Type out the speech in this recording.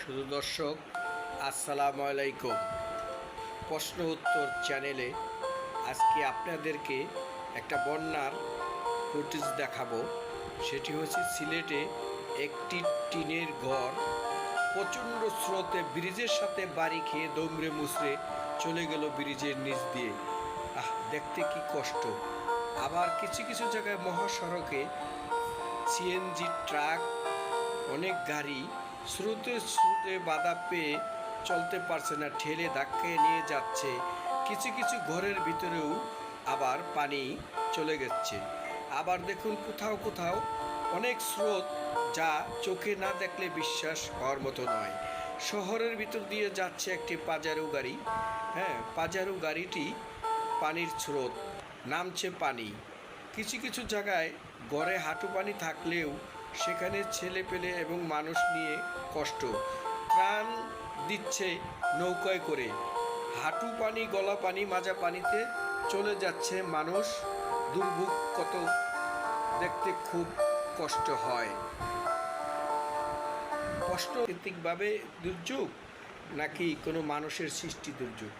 শুধু দর্শক, আসসালামু আলাইকুম। প্রশ্ন উত্তর চ্যানেলে আজকে আপনাদেরকে একটা বন্যার ফুটেজ দেখাবো। সেটি হচ্ছে সিলেটে একটি টিনের ঘর প্রচণ্ড স্রোতে ব্রিজের সাথে বাড়ি খেয়ে দমড়ে মুচড়ে চলে গেল ব্রিজের নিচ দিয়ে। দেখতে কি কষ্ট। আবার কিছু কিছু জায়গায় মহাসড়কে সিএনজি ট্রাক, অনেক গাড়ি স্রোতে স্রোতে বাধা পেয়ে চলতে পারছে না, ঠেলে ধাক্কায় নিয়ে যাচ্ছে। কিছু কিছু ঘরের ভিতরেও আবার পানি চলে গেছে। আবার দেখুন কোথাও কোথাও অনেক স্রোত, যা চোখে না দেখলে বিশ্বাস হওয়ার মতো নয়। শহরের ভিতর দিয়ে যাচ্ছে একটি পাজারো গাড়ি। পাজারো গাড়িটি পানির স্রোত, নামছে পানি। কিছু কিছু জায়গায় গড়ে হাঁটু পানি থাকলেও সেখানে ছেলে পেলে এবং মানুষ নিয়ে কষ্ট। ত্রাণ দিচ্ছে নৌকায় করে। হাঁটু পানি, গলা পানি, মাজা পানিতে চলে যাচ্ছে মানুষ। দুর্ভোগ কত, দেখতে খুব কষ্ট হয়। কষ্ট প্রাকৃতিকভাবে দুর্যোগ নাকি কোনো মানুষের সৃষ্টি দুর্যোগ?